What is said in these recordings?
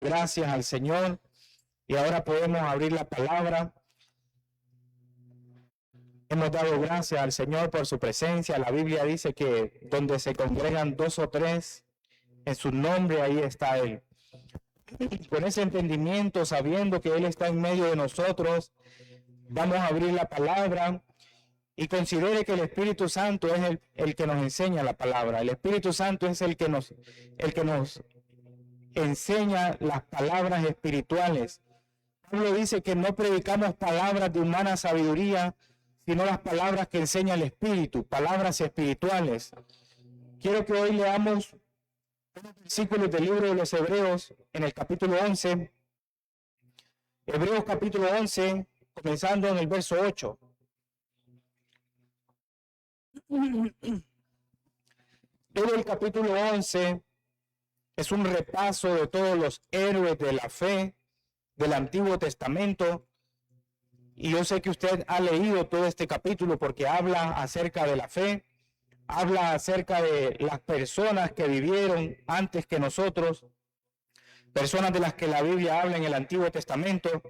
Gracias al Señor. Y ahora podemos abrir la palabra. Hemos dado gracias al Señor por su presencia. La Biblia dice que donde se congregan 2 o 3 en su nombre, ahí está Él. Con ese entendimiento, sabiendo que Él está en medio de nosotros, vamos a abrir la palabra y considere que el Espíritu Santo es el que nos enseña la palabra. El Espíritu Santo es el que nos enseña las palabras espirituales. Pablo dice que no predicamos palabras de humana sabiduría, sino las palabras que enseña el Espíritu, palabras espirituales. Quiero que hoy leamos unos versículos del libro de los Hebreos en el capítulo 11. Hebreos capítulo 11, comenzando en el verso 8. Todo el capítulo 11 es un repaso de todos los héroes de la fe del Antiguo Testamento. Y yo sé que usted ha leído todo este capítulo porque habla acerca de la fe, habla acerca de las personas que vivieron antes que nosotros, personas de las que la Biblia habla en el Antiguo Testamento.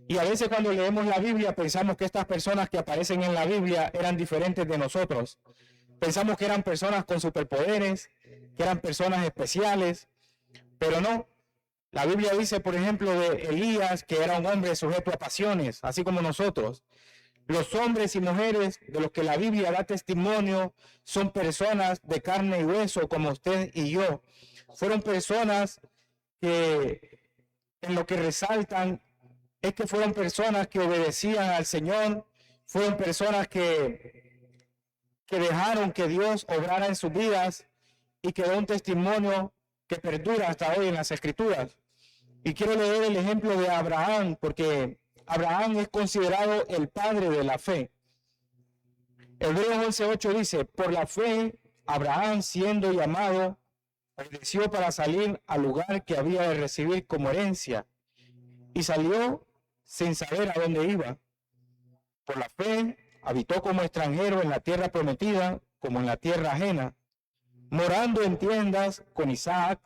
Y a veces cuando leemos la Biblia pensamos que estas personas que aparecen en la Biblia eran diferentes de nosotros. Pensamos que eran personas con superpoderes, que eran personas especiales, pero no. La Biblia dice, por ejemplo, de Elías, que era un hombre sujeto a pasiones, así como nosotros. Los hombres y mujeres de los que la Biblia da testimonio son personas de carne y hueso, como usted y yo. Fueron personas que en lo que resaltan es que fueron personas que obedecían al Señor, fueron personas que dejaron que Dios obrara en sus vidas y quedó un testimonio que perdura hasta hoy en las Escrituras. Y quiero leer el ejemplo de Abraham, porque Abraham es considerado el padre de la fe. Hebreos 11:8 dice, por la fe, Abraham, siendo llamado, obedeció para salir al lugar que había de recibir como herencia, y salió sin saber a dónde iba. Por la fe, habitó como extranjero en la tierra prometida, como en la tierra ajena, morando en tiendas con Isaac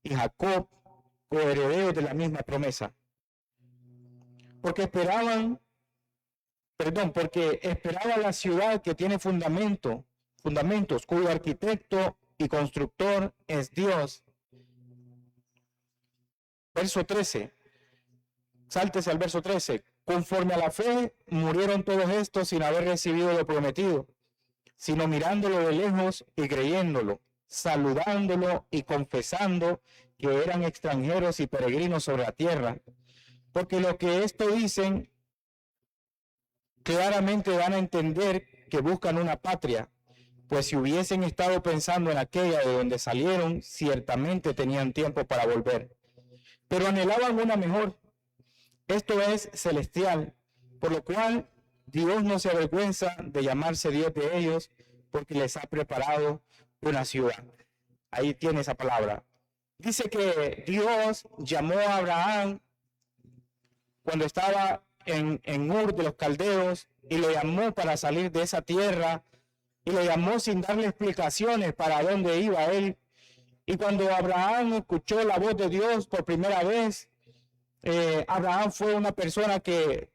y Jacob, coherederos de la misma promesa. Porque esperaba la ciudad que tiene fundamentos, cuyo arquitecto y constructor es Dios. Verso 13. Sáltese al verso 13. Conforme a la fe, murieron todos estos sin haber recibido lo prometido, sino mirándolo de lejos y creyéndolo, saludándolo y confesando que eran extranjeros y peregrinos sobre la tierra. Porque lo que esto dicen claramente dan a entender que buscan una patria, pues si hubiesen estado pensando en aquella de donde salieron, ciertamente tenían tiempo para volver. Pero anhelaban una mejor, esto es celestial, por lo cual Dios no se avergüenza de llamarse Dios de ellos, porque les ha preparado una ciudad. Ahí tiene esa palabra. Dice que Dios llamó a Abraham cuando estaba en Ur de los Caldeos y lo llamó para salir de esa tierra y lo llamó sin darle explicaciones para dónde iba él. Y cuando Abraham escuchó la voz de Dios por primera vez, Abraham fue una persona que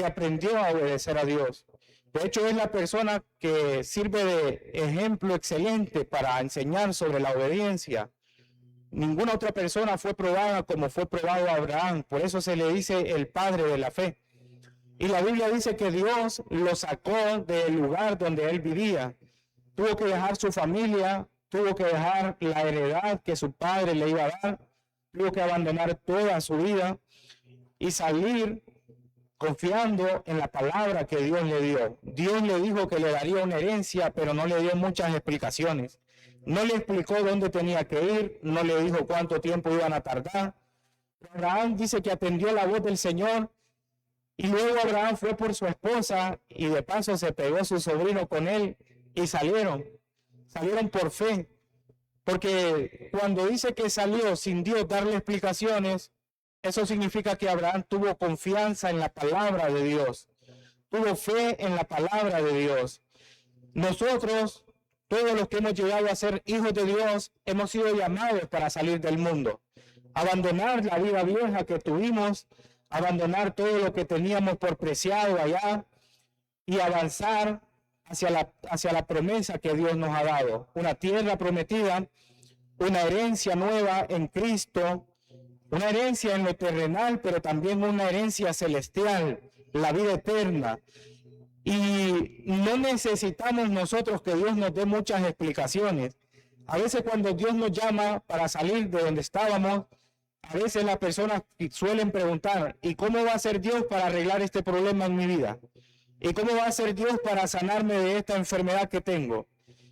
aprendió a obedecer a Dios. De hecho, es la persona que sirve de ejemplo excelente para enseñar sobre la obediencia. Ninguna otra persona fue probada como fue probado Abraham. Por eso se le dice el padre de la fe. Y la Biblia dice que Dios lo sacó del lugar donde él vivía. Tuvo que dejar su familia, tuvo que dejar la heredad que su padre le iba a dar, tuvo que abandonar toda su vida y salir confiando en la palabra que Dios le dio. Dios le dijo que le daría una herencia, pero no le dio muchas explicaciones. No le explicó dónde tenía que ir, no le dijo cuánto tiempo iban a tardar. Abraham dice que atendió la voz del Señor y luego Abraham fue por su esposa y de paso se pegó su sobrino con él y salieron por fe. Porque cuando dice que salió sin Dios darle explicaciones, eso significa que Abraham tuvo confianza en la palabra de Dios, tuvo fe en la palabra de Dios. Nosotros, todos los que hemos llegado a ser hijos de Dios, hemos sido llamados para salir del mundo. abandonar la vida vieja que tuvimos, abandonar todo lo que teníamos por preciado allá y avanzar hacia la promesa que Dios nos ha dado. Una tierra prometida, una herencia nueva en Cristo, una herencia en lo terrenal, pero también una herencia celestial, la vida eterna. Y no necesitamos nosotros que Dios nos dé muchas explicaciones. A veces cuando Dios nos llama para salir de donde estábamos, a veces las personas suelen preguntar, ¿y cómo va a ser Dios para arreglar este problema en mi vida? ¿Y cómo va a ser Dios para sanarme de esta enfermedad que tengo?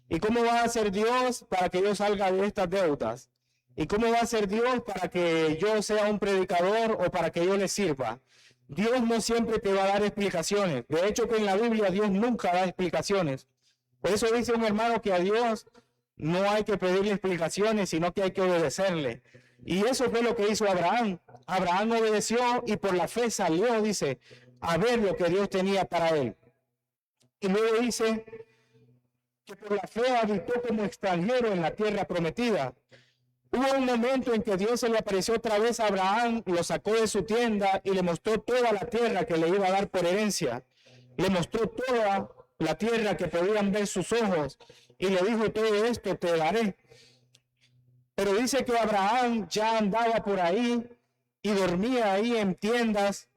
¿Y cómo va a ser Dios para que yo salga de estas deudas? ¿Y cómo va a ser Dios para que yo sea un predicador o para que yo le sirva? Dios no siempre te va a dar explicaciones. De hecho, que en la Biblia Dios nunca da explicaciones. Por eso dice un hermano que a Dios no hay que pedirle explicaciones, sino que hay que obedecerle. Y eso fue lo que hizo Abraham. Abraham obedeció y por la fe salió, dice, a ver lo que Dios tenía para él. Y luego dice que por la fe habitó como extranjero en la tierra prometida. Hubo un momento en que Dios se le apareció otra vez a Abraham, lo sacó de su tienda y le mostró toda la tierra que le iba a dar por herencia. Le mostró toda la tierra que podían ver sus ojos y le dijo, todo esto te daré. Pero dice que Abraham ya andaba por ahí y dormía ahí en tiendas,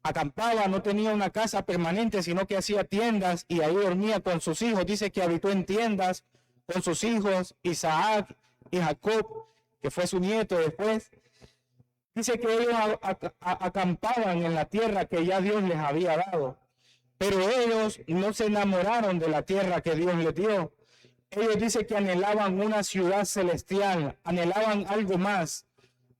acampaba, no tenía una casa permanente, sino que hacía tiendas y ahí dormía con sus hijos. Dice que habitó en tiendas con sus hijos, Isaac y Jacob, que fue su nieto después. Dice que ellos acampaban en la tierra que ya Dios les había dado, pero ellos no se enamoraron de la tierra que Dios les dio. Ellos dicen que anhelaban una ciudad celestial, anhelaban algo más.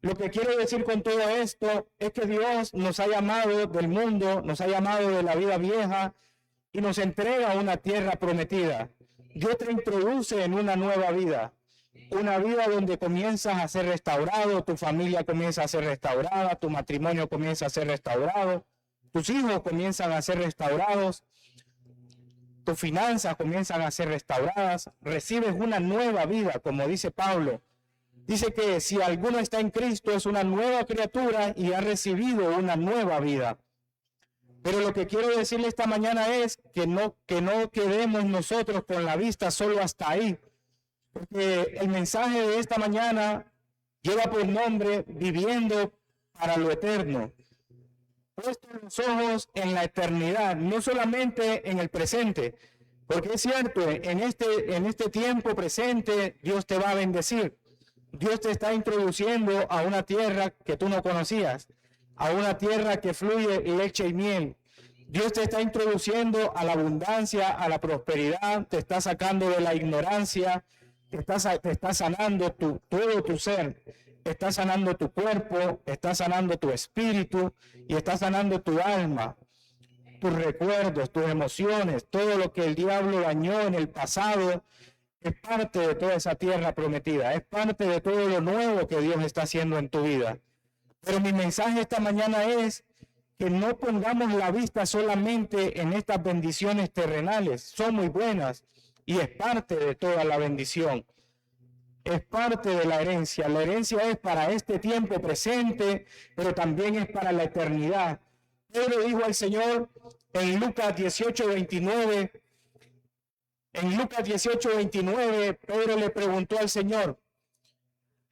Lo que quiero decir con todo esto es que Dios nos ha llamado del mundo, nos ha llamado de la vida vieja y nos entrega una tierra prometida. Dios te introduce en una nueva vida. Una vida donde comienzas a ser restaurado, tu familia comienza a ser restaurada, tu matrimonio comienza a ser restaurado, tus hijos comienzan a ser restaurados, tus finanzas comienzan a ser restauradas, recibes una nueva vida, como dice Pablo. Dice que si alguno está en Cristo es una nueva criatura y ha recibido una nueva vida. Pero lo que quiero decirle esta mañana es que no quedemos nosotros con la vista solo hasta ahí. Porque el mensaje de esta mañana lleva por nombre Viviendo para lo Eterno. Puesto los ojos en la eternidad, no solamente en el presente. Porque es cierto, en este tiempo presente Dios te va a bendecir. Dios te está introduciendo a una tierra que tú no conocías, a una tierra que fluye leche y miel. Dios te está introduciendo a la abundancia, a la prosperidad, te está sacando de la ignorancia, te está sanando todo tu ser, está sanando tu cuerpo, está sanando tu espíritu y está sanando tu alma, tus recuerdos, tus emociones, todo lo que el diablo dañó en el pasado. Es parte de toda esa tierra prometida, es parte de todo lo nuevo que Dios está haciendo en tu vida. Pero mi mensaje esta mañana es que no pongamos la vista solamente en estas bendiciones terrenales, son muy buenas y es parte de toda la bendición, es parte de la herencia. La herencia es para este tiempo presente, pero también es para la eternidad. Pedro dijo al Señor en Lucas 18:29, en Lucas 18:29, Pedro le preguntó al Señor,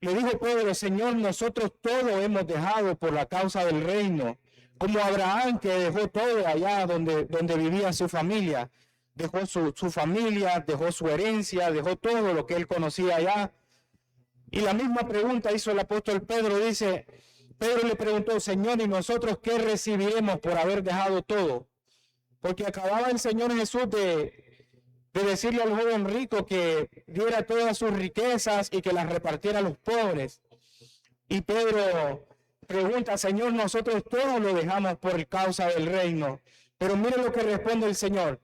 le dijo Pedro, Señor, nosotros todo hemos dejado por la causa del reino, como Abraham que dejó todo allá donde vivía su familia, dejó su familia, dejó su herencia, dejó todo lo que él conocía allá. Y la misma pregunta hizo el apóstol Pedro, dice, Pedro le preguntó, Señor, ¿y nosotros qué recibiremos por haber dejado todo? Porque acababa el Señor Jesús de decirle al joven rico que diera todas sus riquezas y que las repartiera a los pobres. Y Pedro pregunta, Señor, nosotros todo lo dejamos por causa del reino. Pero mire lo que responde el Señor.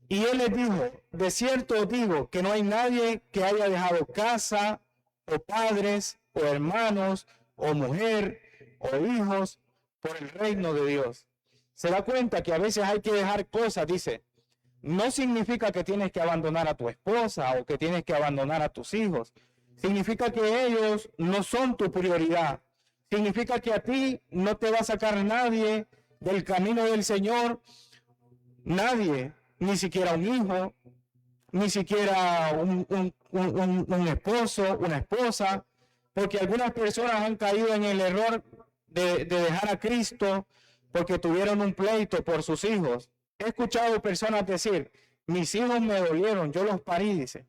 Y él les dijo, de cierto os digo que no hay nadie que haya dejado casa, o padres, o hermanos, o mujer, o hijos, por el reino de Dios. Se da cuenta que a veces hay que dejar cosas, dice. No significa que tienes que abandonar a tu esposa o que tienes que abandonar a tus hijos. Significa que ellos no son tu prioridad. significa que a ti no te va a sacar nadie del camino del Señor, nadie, ni siquiera un hijo, ni siquiera un esposo, una esposa, porque algunas personas han caído en el error de dejar a Cristo porque tuvieron un pleito por sus hijos. He escuchado personas decir, mis hijos me dolieron, yo los parí, dice.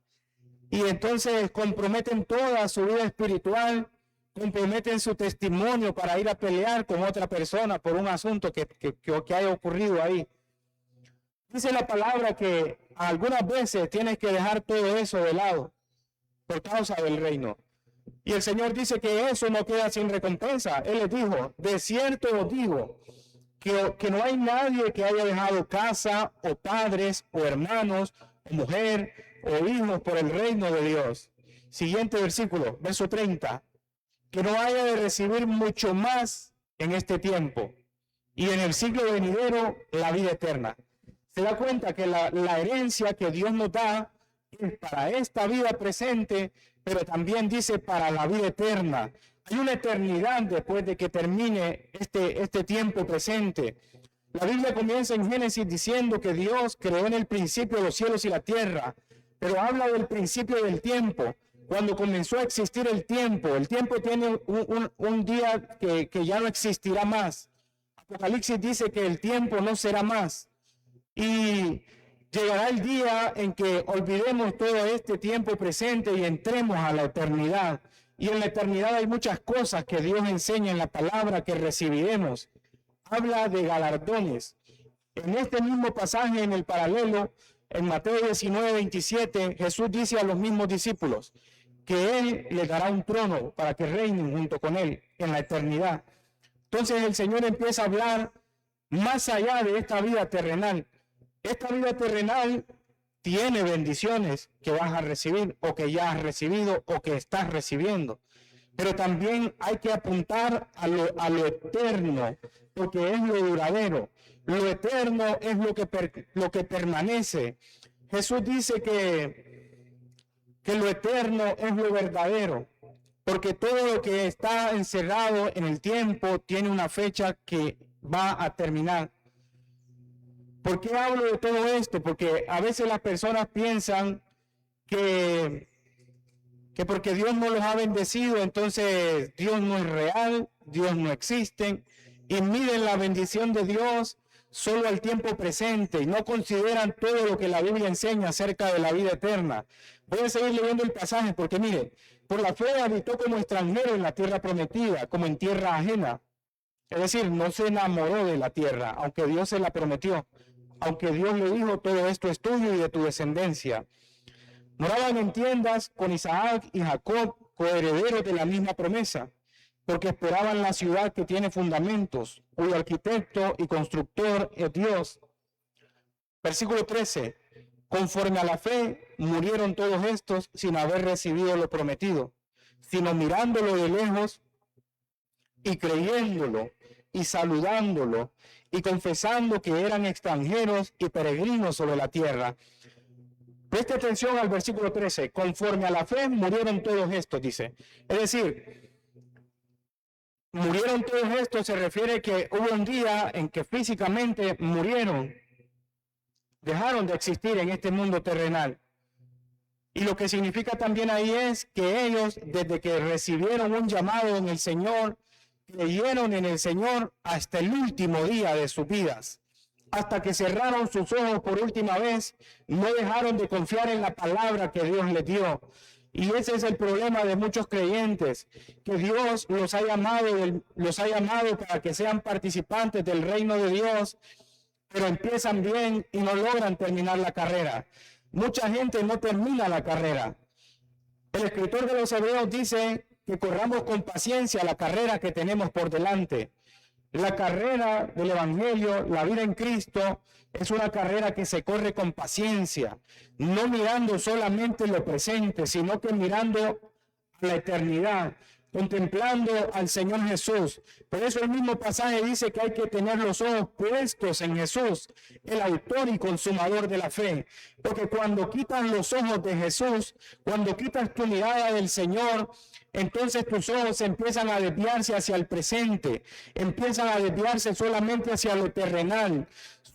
Y entonces comprometen toda su vida espiritual, comprometen su testimonio para ir a pelear con otra persona por un asunto que haya ocurrido ahí. Dice la palabra que algunas veces tienes que dejar todo eso de lado por causa del reino. Y el Señor dice que eso no queda sin recompensa. Él les dijo, de cierto os digo, que no hay nadie que haya dejado casa o padres o hermanos o mujer o hijos por el reino de Dios. Siguiente versículo, verso 30. Que no haya de recibir mucho más en este tiempo y en el siglo venidero la vida eterna. Se da cuenta que la herencia que Dios nos da es para esta vida presente, pero también dice para la vida eterna. Hay una eternidad después de que termine este tiempo presente. La Biblia comienza en Génesis diciendo que Dios creó en el principio los cielos y la tierra, pero habla del principio del tiempo. Cuando comenzó a existir el tiempo tiene un día que ya no existirá más. Apocalipsis dice que el tiempo no será más. Y llegará el día en que olvidemos todo este tiempo presente y entremos a la eternidad. Y en la eternidad hay muchas cosas que Dios enseña en la palabra que recibiremos. Habla de galardones. En este mismo pasaje, en el paralelo, en Mateo 19, 27, Jesús dice a los mismos discípulos que Él les dará un trono para que reinen junto con Él en la eternidad. Entonces el Señor empieza a hablar más allá de esta vida terrenal. Esta vida terrenal tiene bendiciones que vas a recibir o que ya has recibido o que estás recibiendo. Pero también hay que apuntar a lo eterno, porque es lo duradero. Lo eterno es lo que permanece. Jesús dice que lo eterno es lo verdadero, porque todo lo que está encerrado en el tiempo tiene una fecha que va a terminar. ¿Por qué hablo de todo esto? Porque a veces las personas piensan que porque Dios no los ha bendecido, entonces Dios no es real, Dios no existe, y miden la bendición de Dios solo al tiempo presente y no consideran todo lo que la Biblia enseña acerca de la vida eterna. Voy a seguir leyendo el pasaje porque mire, por la fe habitó como extranjero en la tierra prometida, como en tierra ajena. Es decir, no se enamoró de la tierra, aunque Dios se la prometió. Aunque Dios le dijo, todo esto es tuyo y de tu descendencia. Moraban en tiendas con Isaac y Jacob, coherederos de la misma promesa, porque esperaban la ciudad que tiene fundamentos, cuyo arquitecto y constructor es Dios. Versículo 13. Conforme a la fe, murieron todos estos sin haber recibido lo prometido, sino mirándolo de lejos y creyéndolo y saludándolo y confesando que eran extranjeros y peregrinos sobre la tierra. Preste atención al versículo 13. Conforme a la fe murieron todos estos, dice. Es decir, murieron todos estos se refiere que hubo un día en que físicamente murieron, dejaron de existir en este mundo terrenal. Y lo que significa también ahí es que ellos, desde que recibieron un llamado en el Señor, creyeron en el Señor hasta el último día de sus vidas. Hasta que cerraron sus ojos por última vez, no dejaron de confiar en la palabra que Dios les dio. Y ese es el problema de muchos creyentes, que Dios los ha llamado para que sean participantes del reino de Dios, pero empiezan bien y no logran terminar la carrera. Mucha gente no termina la carrera. El escritor de los Hebreos dice que corramos con paciencia la carrera que tenemos por delante. La carrera del Evangelio, la vida en Cristo, es una carrera que se corre con paciencia, no mirando solamente lo presente, sino que mirando la eternidad, contemplando al Señor Jesús. Por eso el mismo pasaje dice que hay que tener los ojos puestos en Jesús, el autor y consumador de la fe. Porque cuando quitas los ojos de Jesús, cuando quitas tu mirada del Señor, entonces tus ojos empiezan a desviarse hacia el presente, empiezan a desviarse solamente hacia lo terrenal.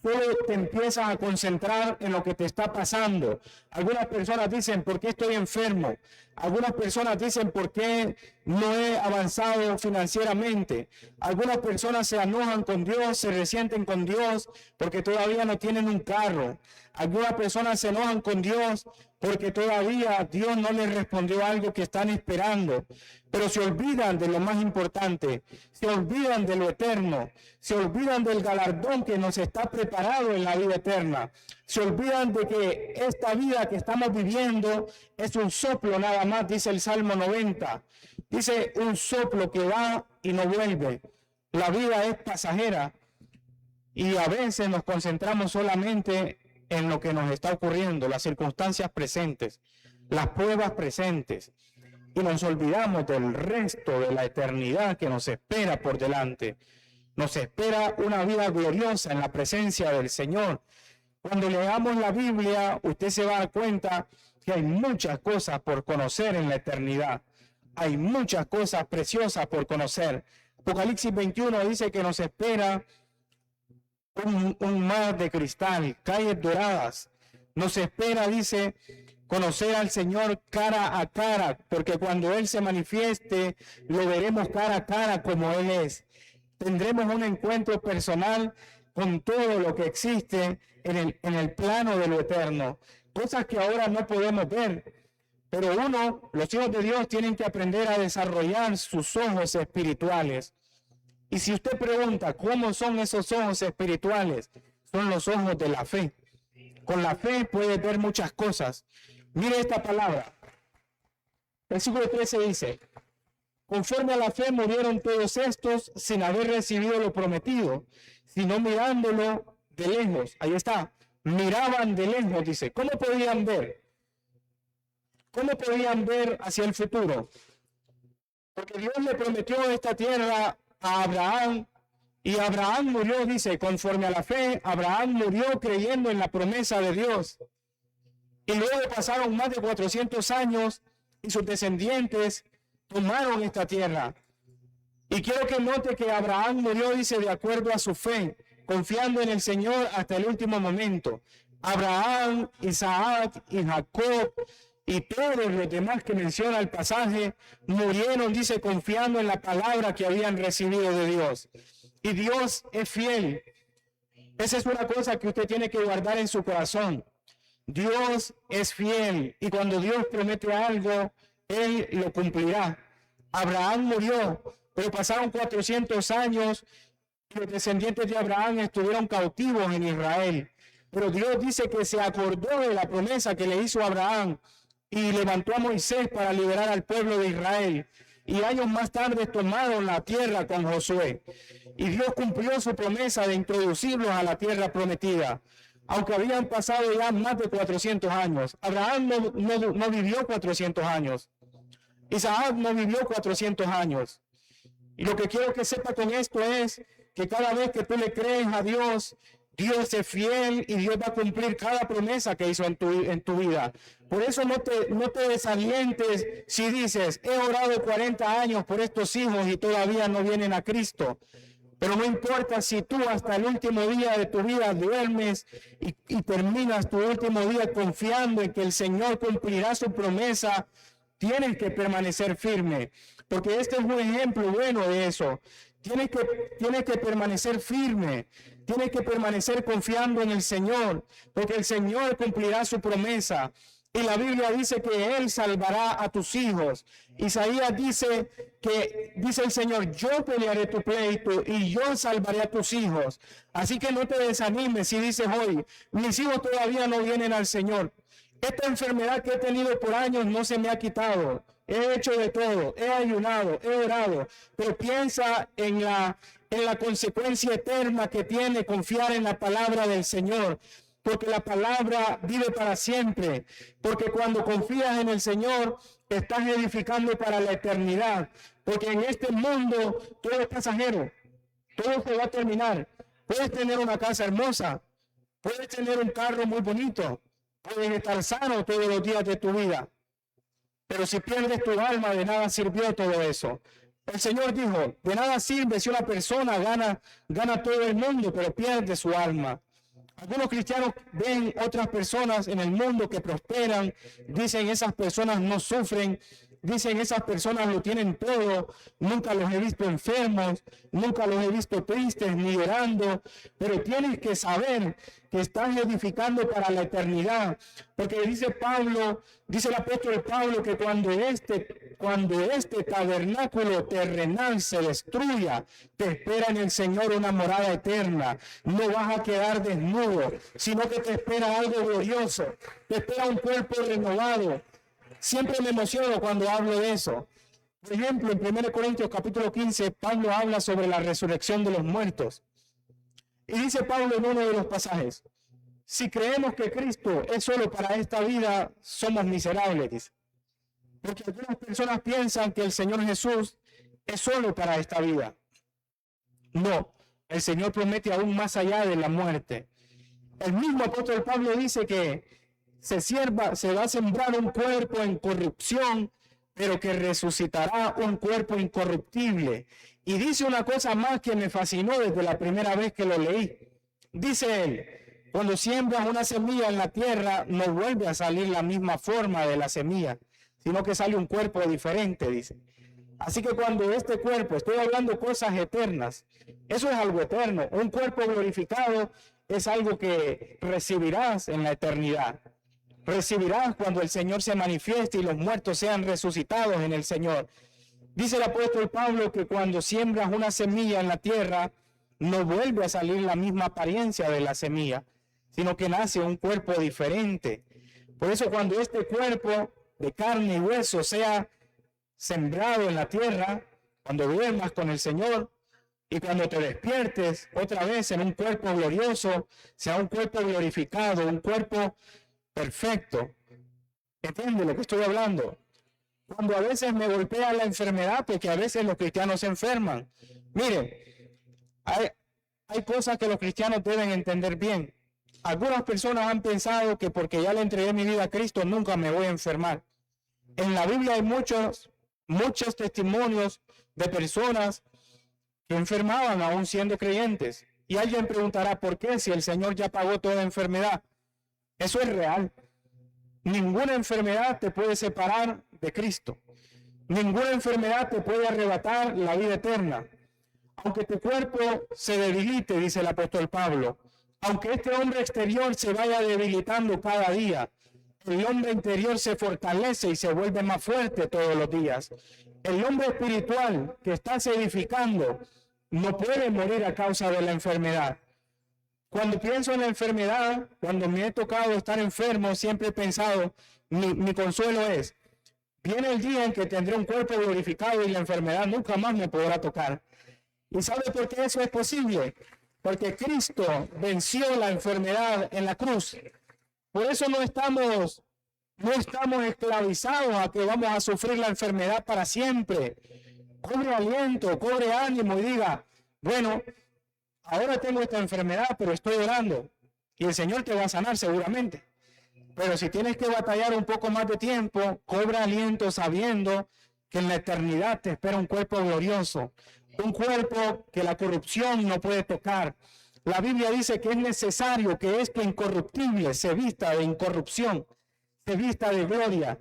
Solo te empiezas a concentrar en lo que te está pasando. Algunas personas dicen, ¿por qué estoy enfermo? Algunas personas dicen, ¿por qué no he avanzado financieramente? Algunas personas se enojan con Dios, se resienten con Dios porque todavía no tienen un carro. Algunas personas se enojan con Dios porque todavía Dios no les respondió algo que están esperando. Pero se olvidan de lo más importante, se olvidan de lo eterno, se olvidan del galardón que nos está preparado en la vida eterna. Se olvidan de que esta vida que estamos viviendo es un soplo nada más, dice el Salmo 90. Dice un soplo que va y no vuelve. La vida es pasajera y a veces nos concentramos solamente en lo que nos está ocurriendo, las circunstancias presentes, las pruebas presentes, y nos olvidamos del resto de la eternidad que nos espera por delante. Nos espera una vida gloriosa en la presencia del Señor. Cuando leamos la Biblia, usted se va a dar cuenta que hay muchas cosas por conocer en la eternidad. Hay muchas cosas preciosas por conocer. Apocalipsis 21 dice que nos espera un mar de cristal, calles doradas. Nos espera, dice, conocer al Señor cara a cara, porque cuando Él se manifieste, lo veremos cara a cara como Él es. Tendremos un encuentro personal con todo lo que existe en el plano de lo eterno. Cosas que ahora no podemos ver. Pero los hijos de Dios tienen que aprender a desarrollar sus ojos espirituales. Y si usted pregunta, ¿cómo son esos ojos espirituales? Son los ojos de la fe. Con la fe puede ver muchas cosas. Mire esta palabra. Versículo 13 dice, conforme a la fe murieron todos estos sin haber recibido lo prometido, sino mirándolo de lejos. Ahí está. Miraban de lejos, dice. ¿Cómo podían ver? ¿Cómo podían ver hacia el futuro? Porque Dios le prometió esta tierra a Abraham, y Abraham murió, dice, conforme a la fe. Abraham murió creyendo en la promesa de Dios. Y luego pasaron más de 400 años y sus descendientes tomaron esta tierra. Y quiero que note que Abraham murió, dice, de acuerdo a su fe, confiando en el Señor hasta el último momento. Abraham, Isaac y Jacob y todos los demás que menciona el pasaje murieron, dice, confiando en la palabra que habían recibido de Dios. Y Dios es fiel. Esa es una cosa que usted tiene que guardar en su corazón. Dios es fiel y cuando Dios promete algo, Él lo cumplirá. Abraham murió, pero pasaron 400 años y los descendientes de Abraham estuvieron cautivos en Israel. Pero Dios dice que se acordó de la promesa que le hizo a Abraham y levantó a Moisés para liberar al pueblo de Israel. Y años más tarde tomaron la tierra con Josué. Y Dios cumplió su promesa de introducirlos a la tierra prometida. Aunque habían pasado ya más de 400 años. Abraham no vivió 400 años. Isaac no vivió 400 años. Y lo que quiero que sepa con esto es que cada vez que tú le crees a Dios, Dios es fiel y Dios va a cumplir cada promesa que hizo en tu vida. Por eso no te desalientes si dices, he orado 40 años por estos hijos y todavía no vienen a Cristo. Pero no importa si tú hasta el último día de tu vida duermes y terminas tu último día confiando en que el Señor cumplirá su promesa, tienes que permanecer firme. Porque este es un ejemplo bueno de eso. Tienes que permanecer firme. Tienes que permanecer confiando en el Señor. Porque el Señor cumplirá su promesa. Y la Biblia dice que Él salvará a tus hijos. Isaías dice el Señor, yo pelearé tu pleito y yo salvaré a tus hijos. Así que no te desanimes si dices hoy, mis hijos todavía no vienen al Señor. Esta enfermedad que he tenido por años no se me ha quitado. He hecho de todo, he ayunado, he orado, pero piensa en la consecuencia eterna que tiene confiar en la palabra del Señor. Porque la palabra vive para siempre. Porque cuando confías en el Señor, te estás edificando para la eternidad. Porque en este mundo todo es pasajero. Todo se va a terminar. Puedes tener una casa hermosa. Puedes tener un carro muy bonito. Puedes estar sano todos los días de tu vida. Pero si pierdes tu alma, de nada sirvió todo eso. El Señor dijo, de nada sirve si una persona gana todo el mundo, pero pierde su alma. Algunos cristianos ven otras personas en el mundo que prosperan, dicen esas personas no sufren, dicen esas personas lo tienen todo, nunca los he visto enfermos, nunca los he visto tristes ni llorando, pero tienes que saber que estás edificando para la eternidad, porque dice Pablo, dice el apóstol Pablo, que cuando este tabernáculo terrenal se destruya, te espera en el Señor una morada eterna. No vas a quedar desnudo, sino que te espera algo glorioso, te espera un cuerpo renovado. Siempre me emociono cuando hablo de eso. Por ejemplo, en 1 Corintios capítulo 15, Pablo habla sobre la resurrección de los muertos. Y dice Pablo en uno de los pasajes, si creemos que Cristo es solo para esta vida, somos miserables, dice. Porque algunas personas piensan que el Señor Jesús es solo para esta vida. No, el Señor promete aún más allá de la muerte. El mismo apóstol Pablo dice que se va a sembrar un cuerpo en corrupción, pero que resucitará un cuerpo incorruptible. Y dice una cosa más que me fascinó desde la primera vez que lo leí. Dice él, cuando siembras una semilla en la tierra, no vuelve a salir la misma forma de la semilla, sino que sale un cuerpo diferente, dice. Así que cuando este cuerpo, estoy hablando cosas eternas, eso es algo eterno. Un cuerpo glorificado es algo que recibirás en la eternidad. Recibirás cuando el Señor se manifieste y los muertos sean resucitados en el Señor. Dice el apóstol Pablo que cuando siembras una semilla en la tierra, no vuelve a salir la misma apariencia de la semilla, sino que nace un cuerpo diferente. Por eso cuando este cuerpo de carne y hueso sea sembrado en la tierra, cuando duermas con el Señor y cuando te despiertes otra vez en un cuerpo glorioso, sea un cuerpo glorificado, un cuerpo perfecto. ¿Entiende lo que estoy hablando? Cuando a veces me golpea la enfermedad, porque a veces los cristianos se enferman. Miren, hay cosas que los cristianos deben entender bien. Algunas personas han pensado que porque ya le entregué mi vida a Cristo, nunca me voy a enfermar. En la Biblia hay muchos testimonios de personas que enfermaban aún siendo creyentes. Y alguien preguntará, ¿por qué? Si el Señor ya pagó toda enfermedad. Eso es real. Ninguna enfermedad te puede separar de Cristo. Ninguna enfermedad te puede arrebatar la vida eterna. Aunque tu cuerpo se debilite, dice el apóstol Pablo, aunque este hombre exterior se vaya debilitando cada día, el hombre interior se fortalece y se vuelve más fuerte todos los días. El hombre espiritual que estás edificando no puede morir a causa de la enfermedad. Cuando pienso en la enfermedad, cuando me he tocado estar enfermo, siempre he pensado, mi consuelo es, viene el día en que tendré un cuerpo glorificado y la enfermedad nunca más me podrá tocar. ¿Y sabe por qué eso es posible? Porque Cristo venció la enfermedad en la cruz. Por eso no estamos esclavizados a que vamos a sufrir la enfermedad para siempre. Cobre aliento, cobre ánimo y diga, bueno, ahora tengo esta enfermedad, pero estoy orando y el Señor te va a sanar seguramente. Pero si tienes que batallar un poco más de tiempo, cobra aliento sabiendo que en la eternidad te espera un cuerpo glorioso, un cuerpo que la corrupción no puede tocar. La Biblia dice que es necesario que esto incorruptible se vista de incorrupción, se vista de gloria.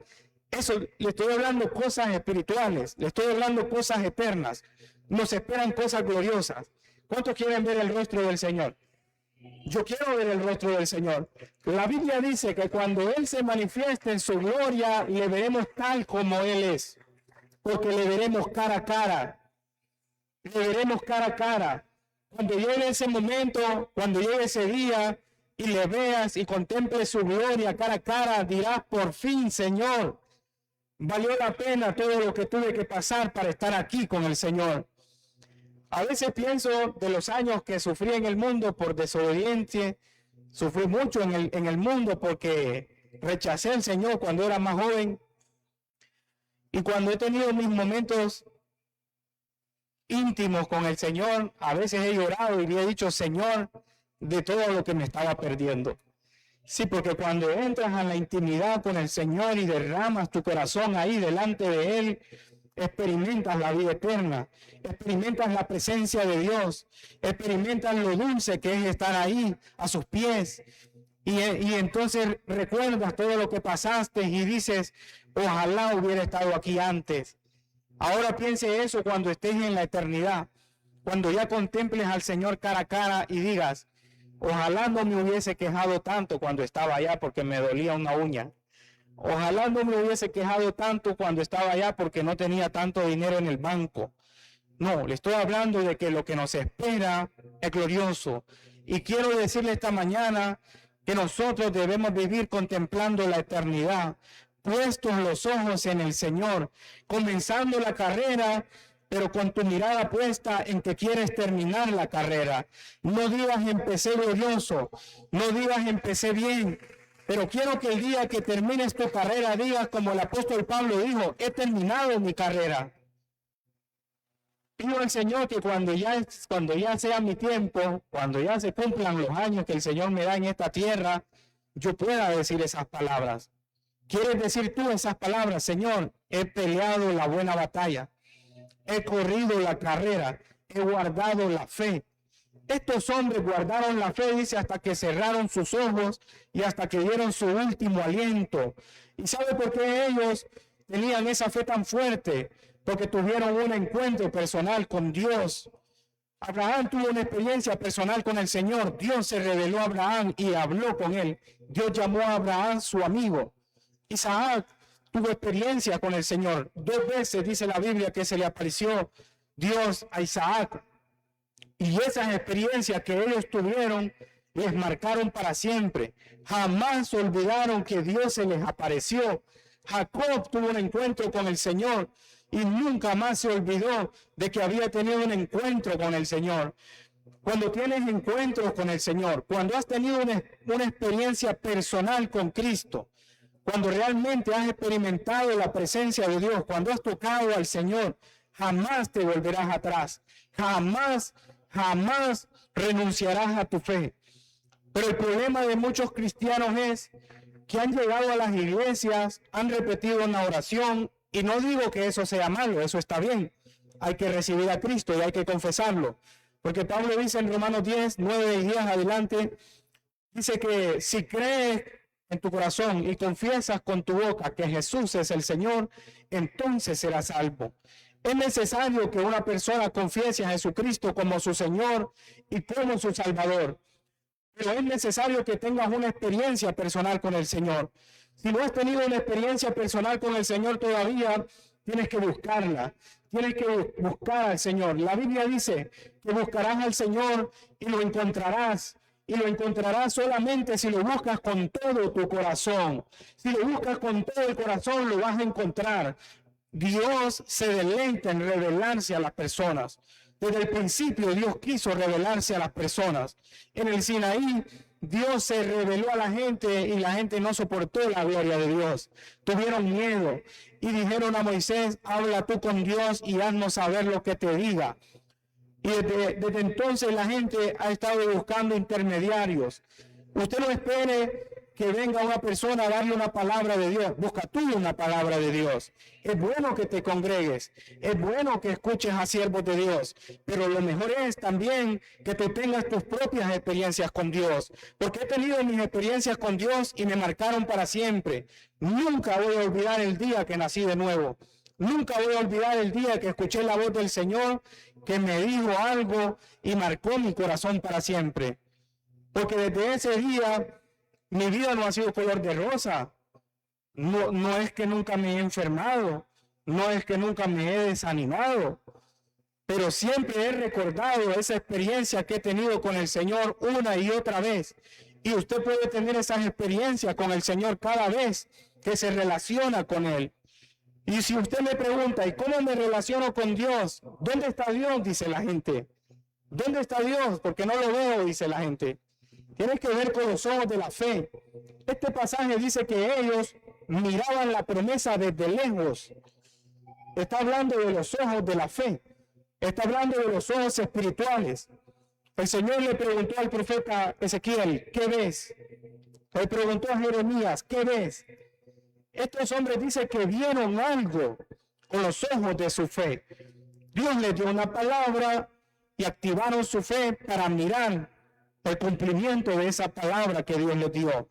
Eso, le estoy hablando cosas espirituales, le estoy hablando cosas eternas. Nos esperan cosas gloriosas. ¿Cuántos quieren ver el rostro del Señor? Yo quiero ver el rostro del Señor. La Biblia dice que cuando Él se manifieste en su gloria, le veremos tal como Él es. Porque le veremos cara a cara. Le veremos cara a cara. Cuando llegue ese momento, cuando llegue ese día y le veas y contemples su gloria cara a cara, dirás, por fin, Señor, valió la pena todo lo que tuve que pasar para estar aquí con el Señor. A veces pienso de los años que sufrí en el mundo por desobediencia. Sufrí mucho en el mundo porque rechacé al Señor cuando era más joven. Y cuando he tenido mis momentos íntimos con el Señor, a veces he llorado y le he dicho, Señor, de todo lo que me estaba perdiendo. Sí, porque cuando entras a la intimidad con el Señor y derramas tu corazón ahí delante de Él, experimentas la vida eterna, experimentas la presencia de Dios, experimentas lo dulce que es estar ahí a sus pies. Y entonces recuerdas todo lo que pasaste y dices, ojalá hubiera estado aquí antes. Ahora piense eso cuando estés en la eternidad, cuando ya contemples al Señor cara a cara y digas, ojalá no me hubiese quejado tanto cuando estaba allá porque me dolía una uña. Ojalá no me hubiese quejado tanto cuando estaba allá porque no tenía tanto dinero en el banco. No, le estoy hablando de que lo que nos espera es glorioso. Y quiero decirle esta mañana que nosotros debemos vivir contemplando la eternidad, puestos los ojos en el Señor, comenzando la carrera, pero con tu mirada puesta en que quieres terminar la carrera. No digas empecé glorioso, no digas empecé bien, pero quiero que el día que termines tu carrera digas como el apóstol Pablo dijo, he terminado mi carrera. Pido al Señor que cuando ya sea mi tiempo, cuando ya se cumplan los años que el Señor me da en esta tierra, yo pueda decir esas palabras. ¿Quieres decir tú esas palabras? Señor, he peleado la buena batalla, he corrido la carrera, he guardado la fe. Estos hombres guardaron la fe, dice, hasta que cerraron sus ojos y hasta que dieron su último aliento. ¿Y sabe por qué ellos tenían esa fe tan fuerte? Porque tuvieron un encuentro personal con Dios. Abraham tuvo una experiencia personal con el Señor. Dios se reveló a Abraham y habló con él. Dios llamó a Abraham su amigo. Isaac tuvo experiencia con el Señor. 2 veces dice la Biblia que se le apareció Dios a Isaac. Y esas experiencias que ellos tuvieron les marcaron para siempre. Jamás olvidaron que Dios se les apareció. Jacob tuvo un encuentro con el Señor y nunca más se olvidó de que había tenido un encuentro con el Señor. Cuando tienes encuentros con el Señor, cuando has tenido una experiencia personal con Cristo, cuando realmente has experimentado la presencia de Dios, cuando has tocado al Señor, jamás te volverás atrás, jamás renunciarás a tu fe. Pero el problema de muchos cristianos es que han llegado a las iglesias, han repetido una oración, y no digo que eso sea malo, eso está bien. Hay que recibir a Cristo y hay que confesarlo. Porque Pablo dice en Romanos 10, 9 y 10 adelante, dice que si crees en tu corazón y confiesas con tu boca que Jesús es el Señor, entonces serás salvo. Es necesario que una persona confiese a Jesucristo como su Señor y como su Salvador. Pero es necesario que tengas una experiencia personal con el Señor. Si no has tenido una experiencia personal con el Señor todavía, tienes que buscarla. Tienes que buscar al Señor. La Biblia dice que buscarás al Señor y lo encontrarás. Y lo encontrarás solamente si lo buscas con todo tu corazón. Si lo buscas con todo el corazón, lo vas a encontrar. Dios se deleita en revelarse a las personas. Desde el principio Dios quiso revelarse a las personas. En el Sinaí, Dios se reveló a la gente y la gente no soportó la gloria de Dios. Tuvieron miedo y dijeron a Moisés, habla tú con Dios y haznos saber lo que te diga. Y desde entonces la gente ha estado buscando intermediarios. Usted no espere que venga una persona a darle una palabra de Dios. Busca tú una palabra de Dios. Es bueno que te congregues. Es bueno que escuches a siervos de Dios. Pero lo mejor es también que tú tengas tus propias experiencias con Dios. Porque he tenido mis experiencias con Dios y me marcaron para siempre. Nunca voy a olvidar el día que nací de nuevo. Nunca voy a olvidar el día que escuché la voz del Señor, que me dijo algo y marcó mi corazón para siempre. Porque desde ese día mi vida no ha sido color de rosa. No es que nunca me he enfermado, no es que nunca me he desanimado, pero siempre he recordado esa experiencia que he tenido con el Señor una y otra vez. Y usted puede tener esas experiencias con el Señor cada vez que se relaciona con Él. Y si usted me pregunta, ¿y cómo me relaciono con Dios? ¿Dónde está Dios? Dice la gente. ¿Dónde está Dios? Porque no lo veo, dice la gente. Tienes que ver con los ojos de la fe. Este pasaje dice que ellos miraban la promesa desde lejos. Está hablando de los ojos de la fe. Está hablando de los ojos espirituales. El Señor le preguntó al profeta Ezequiel, ¿qué ves? Le preguntó a Jeremías, ¿qué ves? Estos hombres dicen que vieron algo con los ojos de su fe. Dios les dio una palabra y activaron su fe para mirar el cumplimiento de esa palabra que Dios les dio.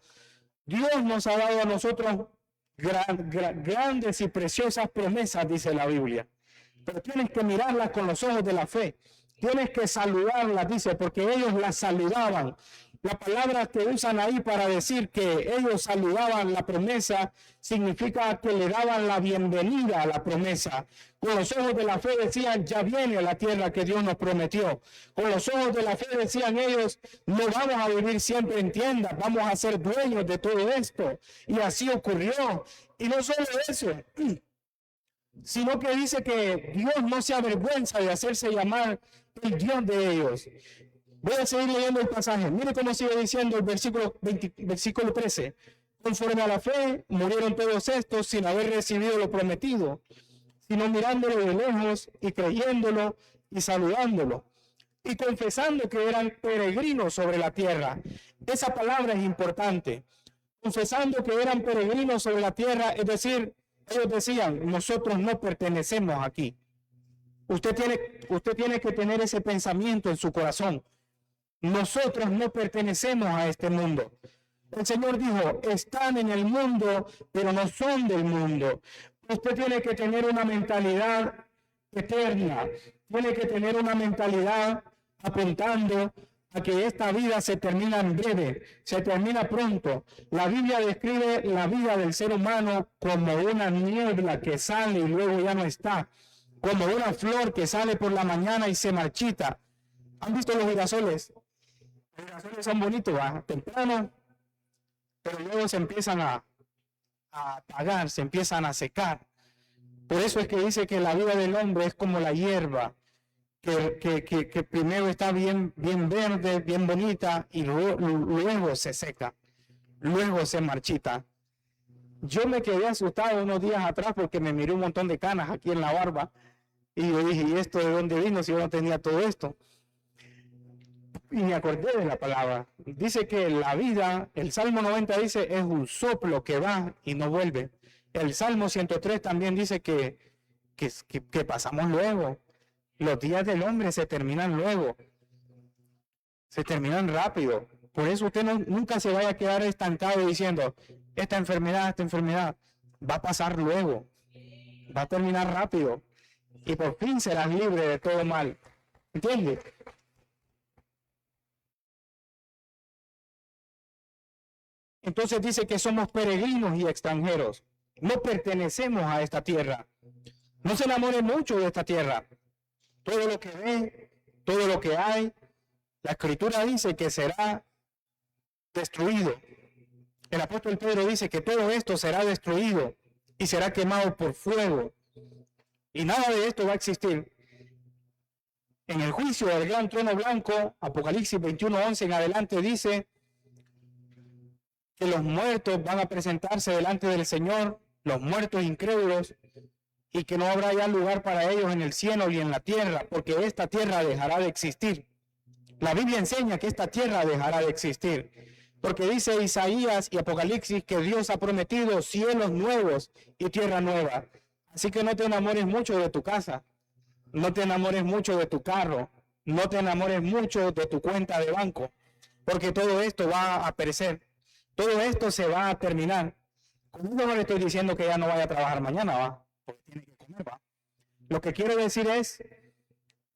Dios nos ha dado a nosotros grandes y preciosas promesas, dice la Biblia. Pero tienes que mirarlas con los ojos de la fe. Tienes que saludarlas, dice, porque ellos las saludaban. La palabra que usan ahí para decir que ellos saludaban la promesa significa que le daban la bienvenida a la promesa. Con los ojos de la fe decían, ya viene la tierra que Dios nos prometió. Con los ojos de la fe decían ellos, no vamos a vivir siempre en tiendas, vamos a ser dueños de todo esto. Y así ocurrió. Y no solo eso, sino que dice que Dios no se avergüenza de hacerse llamar el Dios de ellos. Voy a seguir leyendo el pasaje. Mire cómo sigue diciendo el versículo 13. Conforme a la fe, murieron todos estos sin haber recibido lo prometido, sino mirándolo de lejos y creyéndolo y saludándolo y confesando que eran peregrinos sobre la tierra. Esa palabra es importante. Confesando que eran peregrinos sobre la tierra, es decir, ellos decían, nosotros no pertenecemos aquí. Usted tiene que tener ese pensamiento en su corazón. Nosotros no pertenecemos a este mundo. El Señor dijo, están en el mundo, pero no son del mundo. Usted tiene que tener una mentalidad eterna. Tiene que tener una mentalidad apuntando a que esta vida se termina en breve, se termina pronto. La Biblia describe la vida del ser humano como una niebla que sale y luego ya no está. Como una flor que sale por la mañana y se marchita. ¿Han visto los girasoles? Los girasoles son bonitos, temprano, pero luego se empiezan a apagar, se empiezan a secar. Por eso es que dice que la vida del hombre es como la hierba, que primero está bien verde, bien bonita, y luego se seca, luego se marchita. Yo me quedé asustado unos días atrás porque me miré un montón de canas aquí en la barba, y yo dije, ¿y esto de dónde vino si yo no tenía todo esto? Y me acordé de la palabra. Dice que la vida, el Salmo 90 dice, es un soplo que va y no vuelve. El Salmo 103 también dice que pasamos luego. Los días del hombre se terminan luego. Se terminan rápido. Por eso usted nunca se vaya a quedar estancado diciendo, esta enfermedad va a pasar luego. Va a terminar rápido. Y por fin serás libre de todo mal. ¿Entiende? Entonces dice que somos peregrinos y extranjeros. No pertenecemos a esta tierra. No se enamore mucho de esta tierra. Todo lo que ve, todo lo que hay, la Escritura dice que será destruido. El apóstol Pedro dice que todo esto será destruido y será quemado por fuego. Y nada de esto va a existir. En el juicio del gran trono blanco, Apocalipsis 21:11 en adelante dice que los muertos van a presentarse delante del Señor, los muertos incrédulos, y que no habrá ya lugar para ellos en el cielo y en la tierra, porque esta tierra dejará de existir. La Biblia enseña que esta tierra dejará de existir, porque dice Isaías y Apocalipsis que Dios ha prometido cielos nuevos y tierra nueva. Así que no te enamores mucho de tu casa, no te enamores mucho de tu carro, no te enamores mucho de tu cuenta de banco, porque todo esto va a perecer. Todo esto se va a terminar. Con esto no le estoy diciendo que ya no vaya a trabajar mañana, va, porque tiene que comer, va. Lo que quiero decir es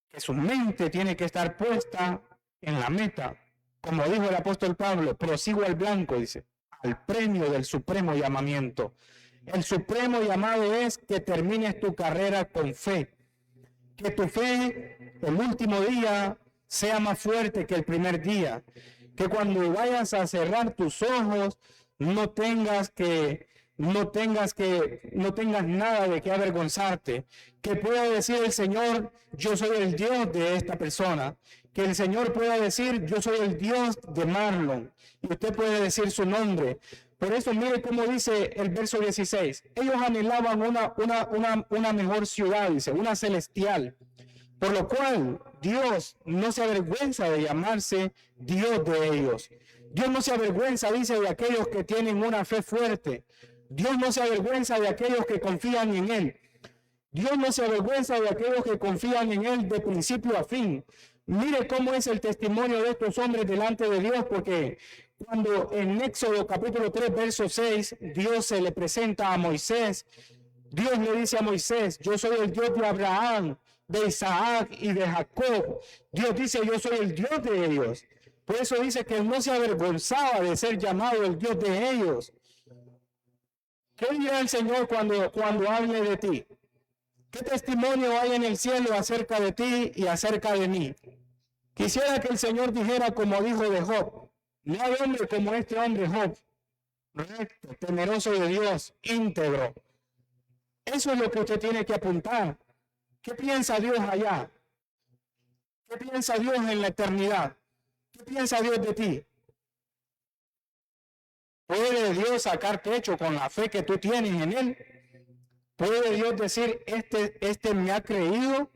que su mente tiene que estar puesta en la meta. Como dijo el apóstol Pablo, prosigo al blanco, dice, al premio del supremo llamamiento. El supremo llamado es que termines tu carrera con fe. Que tu fe, el último día, sea más fuerte que el primer día. Que cuando vayas a cerrar tus ojos, no tengas nada de qué avergonzarte. Que pueda decir el Señor, yo soy el Dios de esta persona. Que el Señor pueda decir, yo soy el Dios de Marlon. Y usted puede decir su nombre. Por eso mire cómo dice el verso 16. Ellos anhelaban una mejor ciudad, dice, una celestial. Por lo cual Dios no se avergüenza de llamarse Dios de ellos. Dios no se avergüenza, dice, de aquellos que tienen una fe fuerte. Dios no se avergüenza de aquellos que confían en Él. Dios no se avergüenza de aquellos que confían en Él de principio a fin. Mire cómo es el testimonio de estos hombres delante de Dios, porque cuando en Éxodo capítulo 3, verso 6, Dios se le presenta a Moisés, Dios le dice a Moisés: yo soy el Dios de Abraham, de Isaac y de Jacob. Dios dice: yo soy el Dios de ellos. Por eso dice que Él no se avergonzaba de ser llamado el Dios de ellos. ¿Qué dirá el Señor cuando hable de ti? ¿Qué testimonio hay en el cielo acerca de ti y acerca de mí? Quisiera que el Señor dijera como dijo de Job: no hay hombre como este hombre Job, recto, temeroso de Dios, íntegro. Eso es lo que usted tiene que apuntar. ¿Qué piensa Dios allá? ¿Qué piensa Dios en la eternidad? ¿Qué piensa Dios de ti? ¿Puede Dios sacar pecho con la fe que tú tienes en Él? ¿Puede Dios decir: este me ha creído?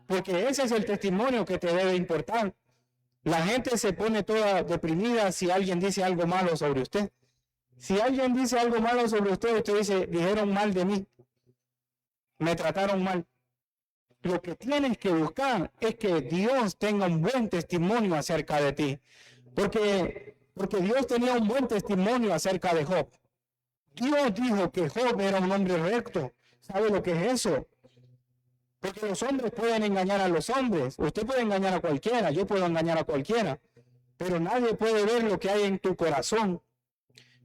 Porque ese es el testimonio que te debe importar. La gente se pone toda deprimida si alguien dice algo malo sobre usted. Si alguien dice algo malo sobre usted, usted dice: dijeron mal de mí, me trataron mal. Lo que tienes que buscar es que Dios tenga un buen testimonio acerca de ti. Porque Dios tenía un buen testimonio acerca de Job. Dios dijo que Job era un hombre recto. ¿Sabe lo que es eso? Porque los hombres pueden engañar a los hombres. Usted puede engañar a cualquiera, yo puedo engañar a cualquiera. Pero nadie puede ver lo que hay en tu corazón.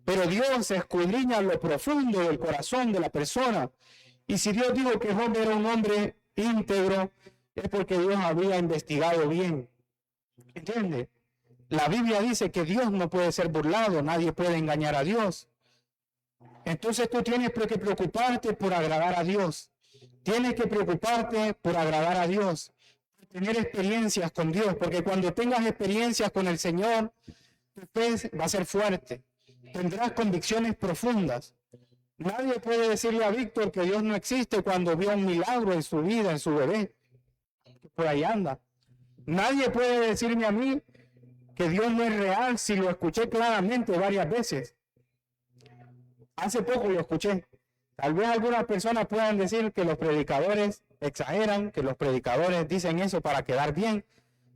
Pero Dios escudriña lo profundo del corazón de la persona. Y si Dios dijo que Job era un hombre íntegro, es porque Dios había investigado bien. ¿Entiende? La Biblia dice que Dios no puede ser burlado, nadie puede engañar a Dios. Entonces tú tienes que preocuparte por agradar a Dios. Tienes que preocuparte por agradar a Dios, por tener experiencias con Dios, porque cuando tengas experiencias con el Señor, tu fe va a ser fuerte. Tendrás convicciones profundas. Nadie puede decirle a Víctor que Dios no existe cuando vio un milagro en su vida, en su bebé, que por ahí anda. Nadie puede decirme a mí que Dios no es real si lo escuché claramente varias veces. Hace poco lo escuché. Tal vez algunas personas puedan decir que los predicadores exageran, que los predicadores dicen eso para quedar bien,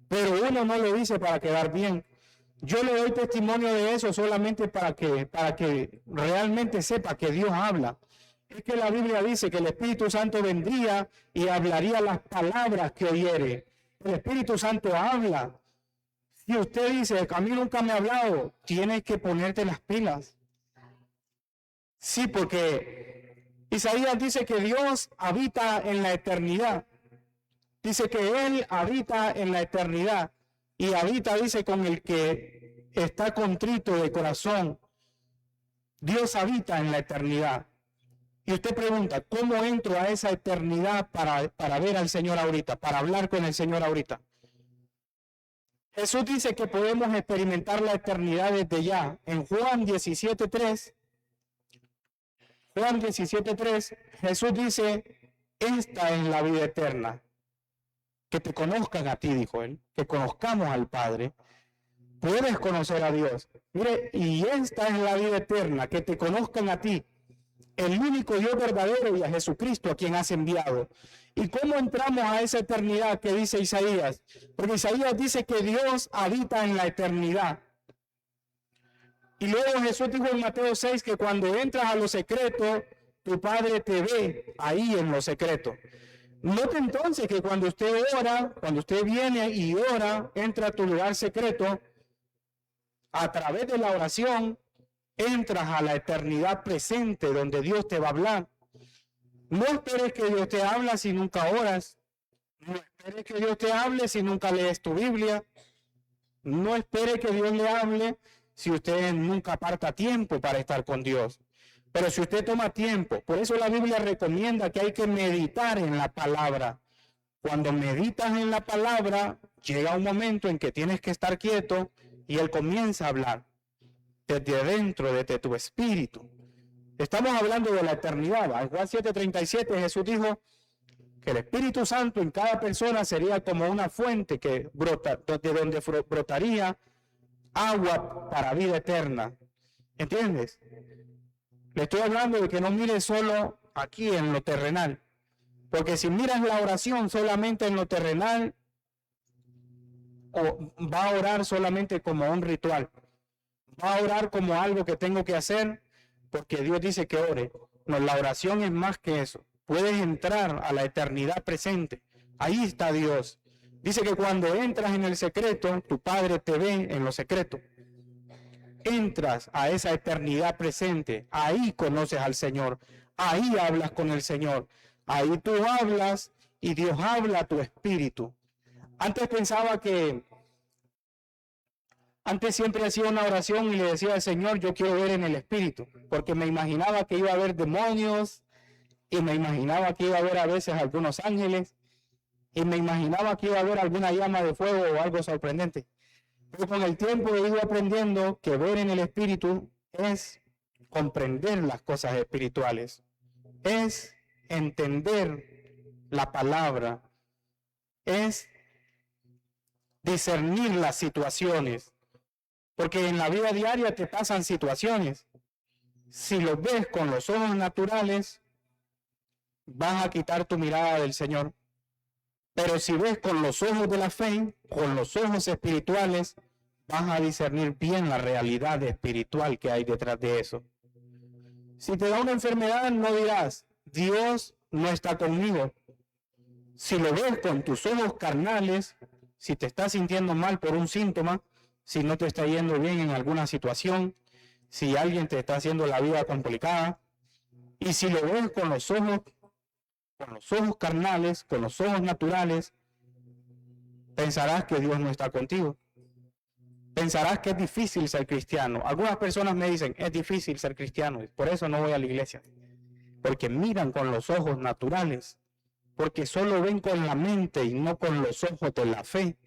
pero uno no lo dice para quedar bien. Yo le doy testimonio de eso solamente para que realmente sepa que Dios habla. Es que la Biblia dice que el Espíritu Santo vendría y hablaría las palabras que oyere. El Espíritu Santo habla. Si usted dice: a mí nunca me ha hablado, tienes que ponerte las pilas. Sí, porque Isaías dice que Dios habita en la eternidad. Dice que Él habita en la eternidad. Y habita, dice, con el que está contrito de corazón. Dios habita en la eternidad. Y usted pregunta: ¿cómo entro a esa eternidad para ver al Señor ahorita, para hablar con el Señor ahorita? Jesús dice que podemos experimentar la eternidad desde ya. En Juan 17:3, Jesús dice: esta es la vida eterna. Que te conozcan a ti, dijo Él, que conozcamos al Padre. Puedes conocer a Dios. Mire, y esta es la vida eterna, que te conozcan a ti, el único Dios verdadero, y a Jesucristo a quien has enviado. ¿Y cómo entramos a esa eternidad que dice Isaías? Porque Isaías dice que Dios habita en la eternidad. Y luego Jesús dijo en Mateo 6 que cuando entras a lo secreto, tu Padre te ve ahí en lo secreto. Note entonces que cuando usted ora, cuando usted viene y ora, entra a tu lugar secreto, a través de la oración, entras a la eternidad presente donde Dios te va a hablar. No esperes que Dios te hable si nunca oras. No esperes que Dios te hable si nunca lees tu Biblia. No espere que Dios le hable si usted nunca aparta tiempo para estar con Dios. Pero si usted toma tiempo, por eso la Biblia recomienda que hay que meditar en la palabra. Cuando meditas en la palabra, llega un momento en que tienes que estar quieto y Él comienza a hablar desde dentro, desde tu espíritu. Estamos hablando de la eternidad. En Juan 7:37 Jesús dijo que el Espíritu Santo en cada persona sería como una fuente que brota, de donde brotaría agua para vida eterna. ¿Entiendes? Le estoy hablando de que no mires solo aquí en lo terrenal, porque si miras la oración solamente en lo terrenal, o va a orar solamente como un ritual, va a orar como algo que tengo que hacer, porque Dios dice que ore. No, la oración es más que eso. Puedes entrar a la eternidad presente. Ahí está Dios. Dice que cuando entras en el secreto, tu Padre te ve en lo secreto. Entras a esa eternidad presente. Ahí conoces al Señor. Ahí hablas con el Señor. Ahí tú hablas y Dios habla a tu espíritu. Antes pensaba que... Antes siempre hacía una oración y le decía al Señor, yo quiero ver en el espíritu, porque me imaginaba que iba a haber demonios, y me imaginaba que iba a haber a veces algunos ángeles, y me imaginaba que iba a haber alguna llama de fuego o algo sorprendente. Pero con el tiempo he ido aprendiendo que ver en el espíritu es comprender las cosas espirituales, es entender la palabra, es discernir las situaciones. Porque en la vida diaria te pasan situaciones. Si lo ves con los ojos naturales, vas a quitar tu mirada del Señor. Pero si ves con los ojos de la fe, con los ojos espirituales, vas a discernir bien la realidad espiritual que hay detrás de eso. Si te da una enfermedad, no dirás, Dios no está conmigo. Si lo ves con tus ojos carnales, si te estás sintiendo mal por un síntoma, si no te está yendo bien en alguna situación, si alguien te está haciendo la vida complicada, y si lo ves con los ojos carnales, con los ojos naturales, pensarás que Dios no está contigo. Pensarás que es difícil ser cristiano. Algunas personas me dicen, es difícil ser cristiano, por eso no voy a la iglesia. Porque miran con los ojos naturales, porque solo ven con la mente y no con los ojos de la fe.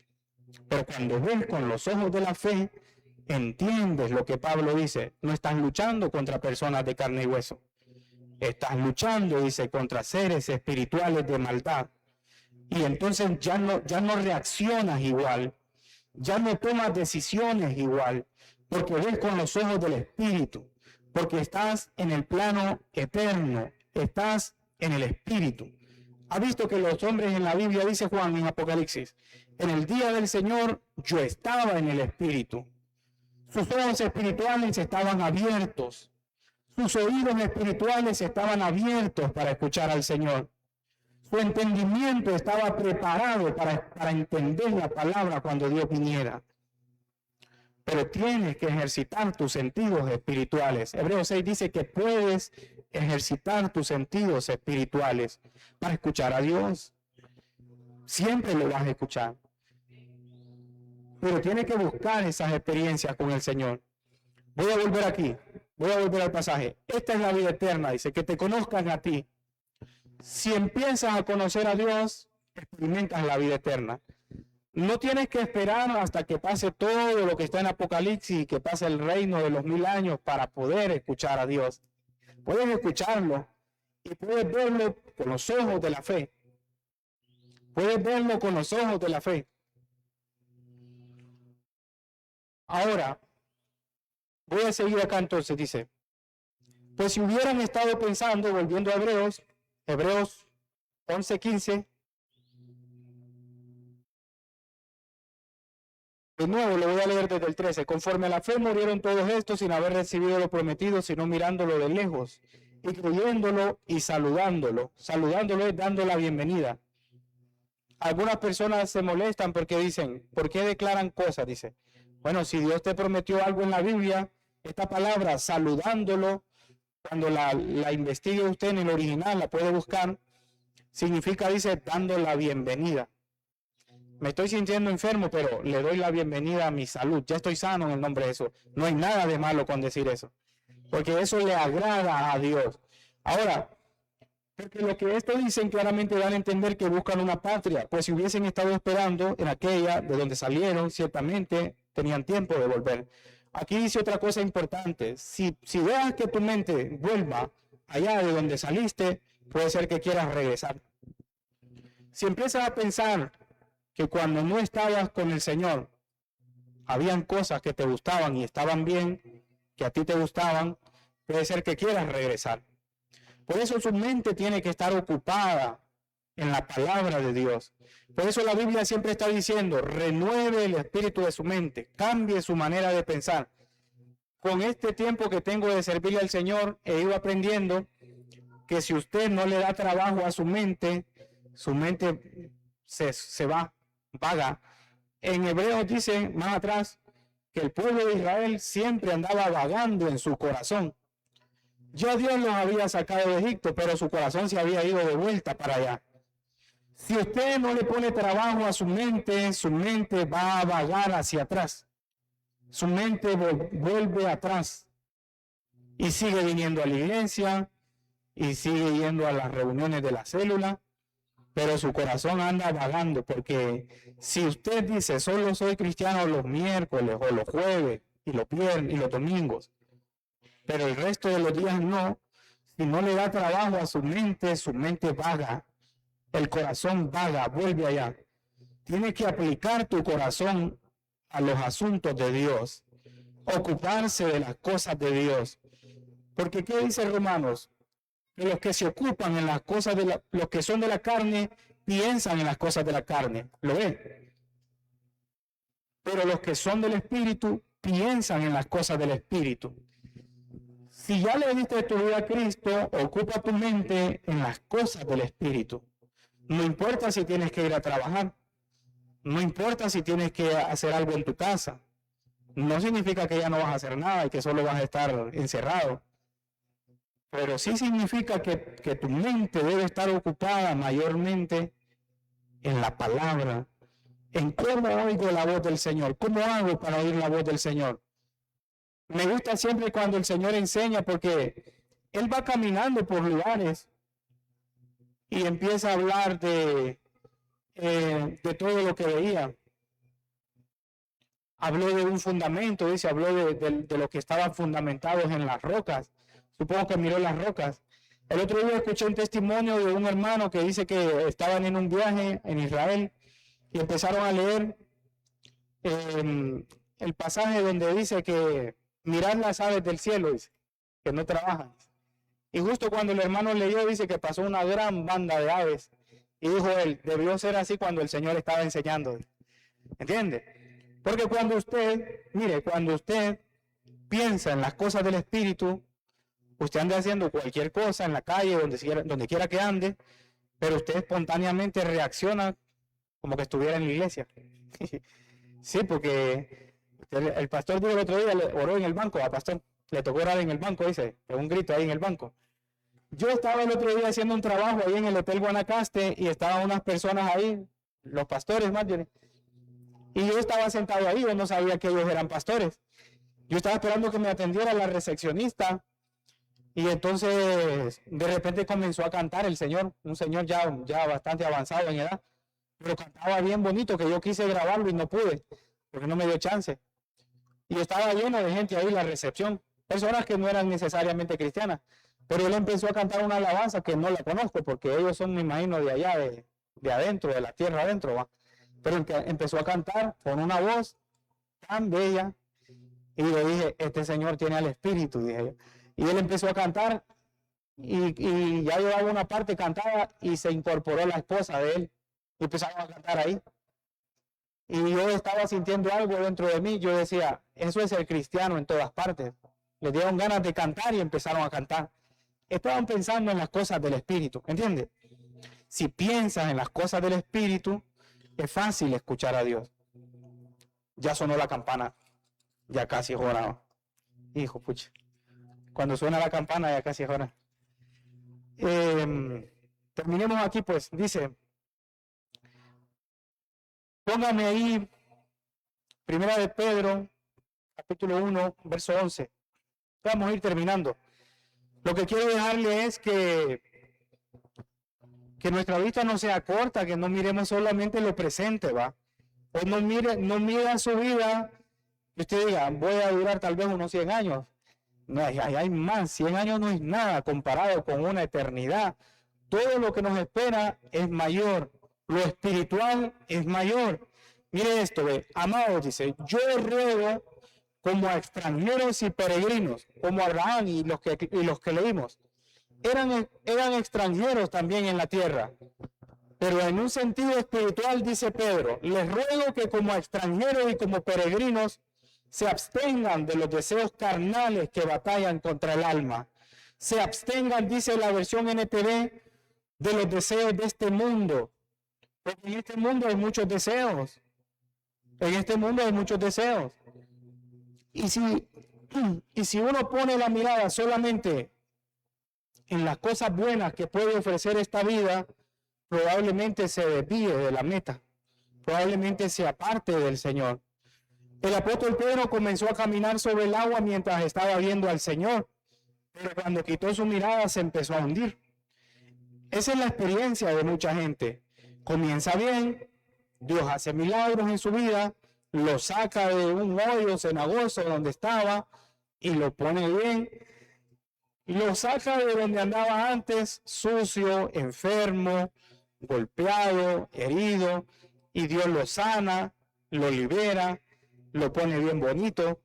Pero cuando ves con los ojos de la fe, entiendes lo que Pablo dice. No estás luchando contra personas de carne y hueso. Estás luchando, dice, contra seres espirituales de maldad. Y entonces ya no reaccionas igual. Ya no tomas decisiones igual. Porque ves con los ojos del espíritu. Porque estás en el plano eterno. Estás en el espíritu. ¿Ha visto que los hombres en la Biblia, dice Juan en Apocalipsis, en el día del Señor yo estaba en el Espíritu? Sus ojos espirituales estaban abiertos. Sus oídos espirituales estaban abiertos para escuchar al Señor. Su entendimiento estaba preparado para entender la palabra cuando Dios viniera. Pero tienes que ejercitar tus sentidos espirituales. Hebreos 6 dice que puedes ejercitar tus sentidos espirituales para escuchar a Dios. Siempre lo vas a escuchar. Pero tienes que buscar esas experiencias con el Señor. Voy a volver aquí. Voy a volver al pasaje. Esta es la vida eterna. Dice que te conozcan a ti. Si empiezas a conocer a Dios, experimentas la vida eterna. No tienes que esperar hasta que pase todo lo que está en Apocalipsis y que pase el reino de los 1000 años para poder escuchar a Dios. Puedes escucharlo y puedes verlo con los ojos de la fe. Puedes verlo con los ojos de la fe. Ahora, voy a seguir acá entonces, dice. Pues si hubieran estado pensando, volviendo a Hebreos 11:15, de nuevo lo voy a leer desde el 13. Conforme a la fe murieron todos estos sin haber recibido lo prometido, sino mirándolo de lejos y creyéndolo y saludándolo. Saludándolo es dando la bienvenida. Algunas personas se molestan porque dicen, ¿por qué declaran cosas? Dice, bueno, si Dios te prometió algo en la Biblia, esta palabra saludándolo, cuando la investigue usted en el original, la puede buscar, significa, dice, dando la bienvenida. Me estoy sintiendo enfermo, pero le doy la bienvenida a mi salud. Ya estoy sano en el nombre de Jesús. No hay nada de malo con decir eso, porque eso le agrada a Dios. Ahora, porque lo que esto dicen claramente dan a entender que buscan una patria, pues si hubiesen estado esperando en aquella de donde salieron, ciertamente tenían tiempo de volver. Aquí dice otra cosa importante. Si dejas que tu mente vuelva allá de donde saliste, puede ser que quieras regresar. Si empiezas a pensar que cuando no estabas con el Señor, habían cosas que te gustaban y estaban bien, que a ti te gustaban, puede ser que quieras regresar. Por eso su mente tiene que estar ocupada en la palabra de Dios. Por eso la Biblia siempre está diciendo, renueve el espíritu de su mente, cambie su manera de pensar. Con este tiempo que tengo de servirle al Señor, he ido aprendiendo que si usted no le da trabajo a su mente se va, vaga. En Hebreos dice más atrás que el pueblo de Israel siempre andaba vagando en su corazón. Ya Dios los había sacado de Egipto, pero su corazón se había ido de vuelta para allá. Si usted no le pone trabajo a su mente va a vagar hacia atrás. Su mente vuelve atrás y sigue viniendo a la iglesia y sigue yendo a las reuniones de la célula, pero su corazón anda vagando, porque si usted dice solo soy cristiano los miércoles o los jueves y los viernes y los domingos, pero el resto de los días no, si no le da trabajo a su mente vaga, el corazón vaga, vuelve allá. Tiene que aplicar tu corazón a los asuntos de Dios, ocuparse de las cosas de Dios. Porque ¿qué dice Romanos? Que los que se ocupan en las cosas los que son de la carne, piensan en las cosas de la carne. ¿Lo ve? Pero los que son del Espíritu, piensan en las cosas del Espíritu. Si ya le diste tu vida a Cristo, ocupa tu mente en las cosas del Espíritu. No importa si tienes que ir a trabajar. No importa si tienes que hacer algo en tu casa. No significa que ya no vas a hacer nada y que solo vas a estar encerrado. Pero sí significa que tu mente debe estar ocupada mayormente en la palabra, en cómo oigo la voz del Señor, cómo hago para oír la voz del Señor. Me gusta siempre cuando el Señor enseña, porque Él va caminando por lugares y empieza a hablar de todo lo que veía. Habló de un fundamento, dice, habló de lo que estaban fundamentados en las rocas. Supongo que miró las rocas. El otro día escuché un testimonio de un hermano que dice que estaban en un viaje en Israel y empezaron a leer el pasaje donde dice que mirad las aves del cielo, dice, que no trabajan. Y justo cuando el hermano leyó, dice que pasó una gran banda de aves. Y dijo él, debió ser así cuando el Señor estaba enseñando. ¿Entiende? Porque cuando usted piensa en las cosas del Espíritu, usted anda haciendo cualquier cosa en la calle, donde quiera que ande, pero usted espontáneamente reacciona como que estuviera en la iglesia. Sí, porque el pastor dijo el otro día, oró en el banco, al pastor le tocó orar en el banco, dice, con un grito ahí en el banco. Yo estaba el otro día haciendo un trabajo ahí en el Hotel Guanacaste y estaban unas personas ahí, los pastores más bien, y yo estaba sentado ahí, yo no sabía que ellos eran pastores. Yo estaba esperando que me atendiera la recepcionista y entonces de repente comenzó a cantar el señor, un señor ya bastante avanzado en edad, pero cantaba bien bonito que yo quise grabarlo y no pude, porque no me dio chance. Y estaba lleno de gente ahí en la recepción, personas que no eran necesariamente cristianas. Pero él empezó a cantar una alabanza que no la conozco, porque ellos son, me imagino, de allá, de adentro, de la tierra adentro, ¿va? Pero empezó a cantar con una voz tan bella, y le dije, este señor tiene al Espíritu, dije yo. Y él empezó a cantar, y ya llevaba una parte cantada, y se incorporó la esposa de él, y empezaron a cantar ahí. Y yo estaba sintiendo algo dentro de mí, yo decía, eso es el cristiano en todas partes. Les dieron ganas de cantar y empezaron a cantar. Estaban pensando en las cosas del Espíritu, ¿entiendes? Si piensas en las cosas del Espíritu, es fácil escuchar a Dios. Ya sonó la campana, ya casi es hora. Hijo, pucha. Cuando suena la campana, ya casi es hora. Terminemos aquí, pues, dice, póngame ahí, 1 de Pedro, capítulo 1, verso 11. Vamos a ir terminando. Lo que quiero dejarle es que nuestra vista no sea corta, que no miremos solamente lo presente, ¿va? O no mire su vida y usted diga, voy a durar tal vez unos 100 años. No, hay más, 100 años no es nada comparado con una eternidad. Todo lo que nos espera es mayor, lo espiritual es mayor. Mire esto, ve, amados, dice, yo ruego como a extranjeros y peregrinos, como Abraham y los que leímos. Eran extranjeros también en la tierra. Pero en un sentido espiritual, dice Pedro, les ruego que como extranjeros y como peregrinos se abstengan de los deseos carnales que batallan contra el alma. Se abstengan, dice la versión NTV, de los deseos de este mundo. Porque en este mundo hay muchos deseos. En este mundo hay muchos deseos. Y si uno pone la mirada solamente en las cosas buenas que puede ofrecer esta vida, probablemente se desvíe de la meta, probablemente se aparte del Señor. El apóstol Pedro comenzó a caminar sobre el agua mientras estaba viendo al Señor, pero cuando quitó su mirada se empezó a hundir. Esa es la experiencia de mucha gente. Comienza bien, Dios hace milagros en su vida, lo saca de un hoyo cenagoso donde estaba y lo pone bien. Lo saca de donde andaba antes, sucio, enfermo, golpeado, herido, y Dios lo sana, lo libera, lo pone bien bonito.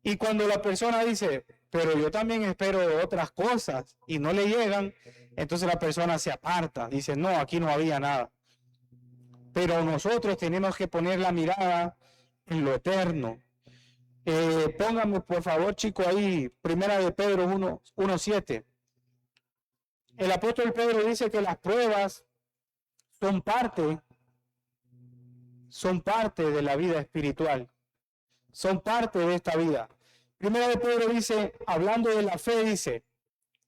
Y cuando la persona dice, pero yo también espero otras cosas y no le llegan, entonces la persona se aparta, dice, no, aquí no había nada. Pero nosotros tenemos que poner la mirada en lo eterno. Pónganme por favor, chicos, ahí, primera de Pedro 1:7. El apóstol Pedro dice que las pruebas son parte de la vida espiritual, son parte de esta vida. Primera de Pedro dice, hablando de la fe, dice,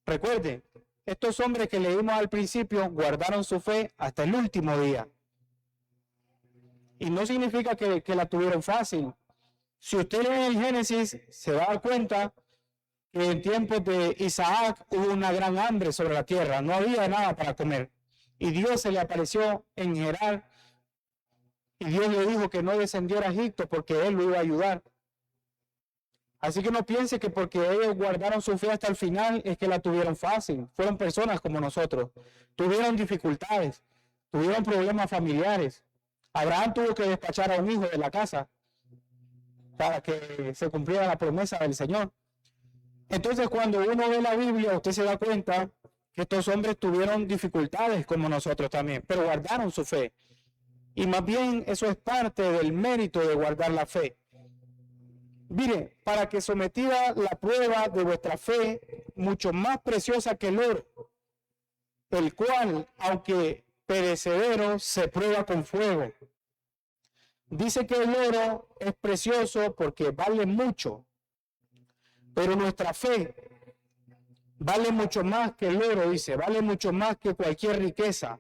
recuerden, estos hombres que leímos al principio guardaron su fe hasta el último día. Y no significa que la tuvieron fácil. Si usted lee el Génesis, se va a dar cuenta que en tiempos de Isaac hubo una gran hambre sobre la tierra, no había nada para comer. Y Dios se le apareció en Gerar y Dios le dijo que no descendiera a Egipto porque él lo iba a ayudar. Así que no piense que porque ellos guardaron su fe hasta el final es que la tuvieron fácil. Fueron personas como nosotros. Tuvieron dificultades, tuvieron problemas familiares. Abraham tuvo que despachar a un hijo de la casa para que se cumpliera la promesa del Señor. Entonces, cuando uno ve la Biblia, usted se da cuenta que estos hombres tuvieron dificultades como nosotros también, pero guardaron su fe. Y más bien eso es parte del mérito de guardar la fe. Mire, para que sometida la prueba de vuestra fe, mucho más preciosa que el oro, el cual, aunque perecedero, se prueba con fuego. Dice que el oro es precioso porque vale mucho, pero nuestra fe vale mucho más que el oro, dice, vale mucho más que cualquier riqueza.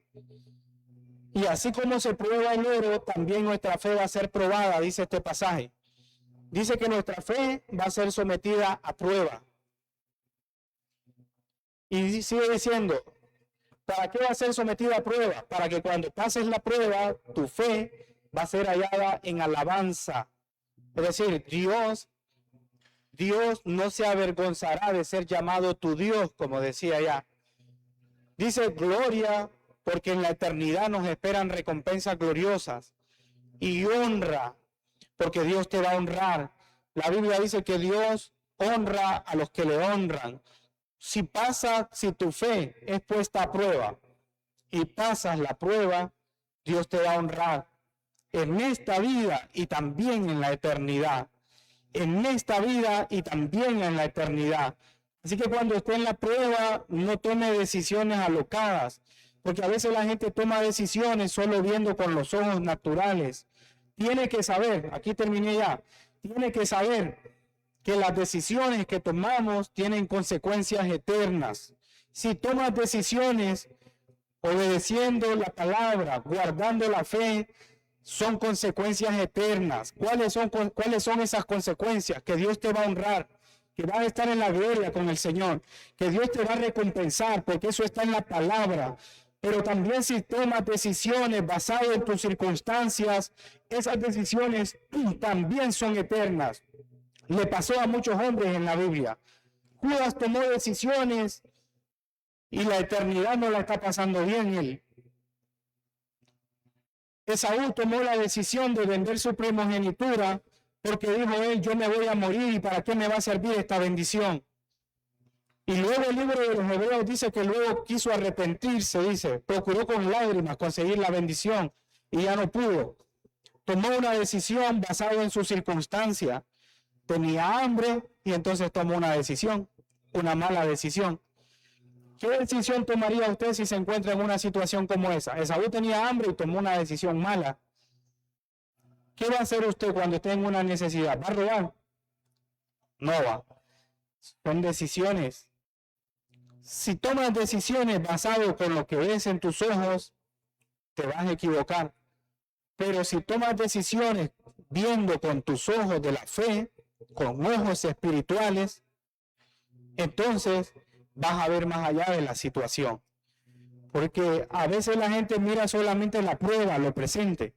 Y así como se prueba el oro, también nuestra fe va a ser probada, dice este pasaje. Dice que nuestra fe va a ser sometida a prueba. Y sigue diciendo, ¿para qué va a ser sometida a prueba? Para que cuando pases la prueba, tu fe va a ser hallada en alabanza. Es decir, Dios no se avergonzará de ser llamado tu Dios, como decía ya. Dice gloria, porque en la eternidad nos esperan recompensas gloriosas. Y honra, porque Dios te va a honrar. La Biblia dice que Dios honra a los que le honran. Si tu fe es puesta a prueba y pasas la prueba, Dios te va a honrar en esta vida y también en la eternidad. En esta vida y también en la eternidad. Así que cuando esté en la prueba, no tome decisiones alocadas, porque a veces la gente toma decisiones solo viendo con los ojos naturales. Tiene que saber, aquí terminé ya, tiene que saber que las decisiones que tomamos tienen consecuencias eternas. Si tomas decisiones obedeciendo la palabra, guardando la fe, son consecuencias eternas. ¿Cuáles son esas consecuencias? Que Dios te va a honrar, que vas a estar en la gloria con el Señor, que Dios te va a recompensar, porque eso está en la palabra. Pero también si tomas decisiones basadas en tus circunstancias, esas decisiones también son eternas. Le pasó a muchos hombres en la Biblia. Judas tomó decisiones y la eternidad no la está pasando bien él. Esaú tomó la decisión de vender su primogenitura porque dijo él, yo me voy a morir y ¿para qué me va a servir esta bendición? Y luego el libro de los Hebreos dice que luego quiso arrepentirse, dice, procuró con lágrimas conseguir la bendición y ya no pudo. Tomó una decisión basada en su circunstancia. Tenía hambre y entonces tomó una decisión, una mala decisión. ¿Qué decisión tomaría usted si se encuentra en una situación como esa? Esaú tenía hambre y tomó una decisión mala. ¿Qué va a hacer usted cuando esté en una necesidad? ¿Va a robar? No va. Son decisiones. Si tomas decisiones basadas con lo que ves en tus ojos, te vas a equivocar. Pero si tomas decisiones viendo con tus ojos de la fe, con ojos espirituales, entonces vas a ver más allá de la situación. Porque a veces la gente mira solamente la prueba, lo presente.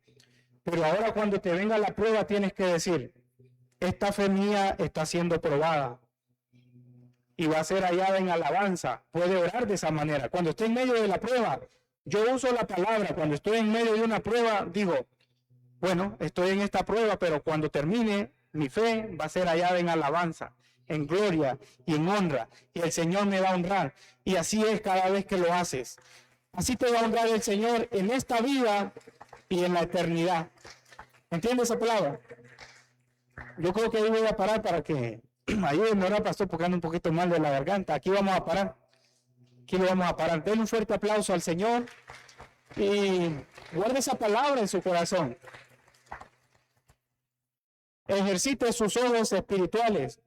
Pero ahora cuando te venga la prueba tienes que decir, esta fe mía está siendo probada. Y va a ser hallada en alabanza. Puede orar de esa manera. Cuando esté en medio de la prueba, yo uso la palabra. Cuando estoy en medio de una prueba, digo, bueno, estoy en esta prueba, pero cuando termine, mi fe va a ser hallada en alabanza, en gloria y en honra. Y el Señor me va a honrar. Y así es cada vez que lo haces. Así te va a honrar el Señor en esta vida y en la eternidad. ¿Entiendes esa palabra? Yo creo que ahí voy a parar para que ayúdenme ahora, pastor, porque ando un poquito mal de la garganta. Aquí vamos a parar. Aquí lo vamos a parar. Denle un fuerte aplauso al Señor y guarde esa palabra en su corazón. Ejercite sus ojos espirituales.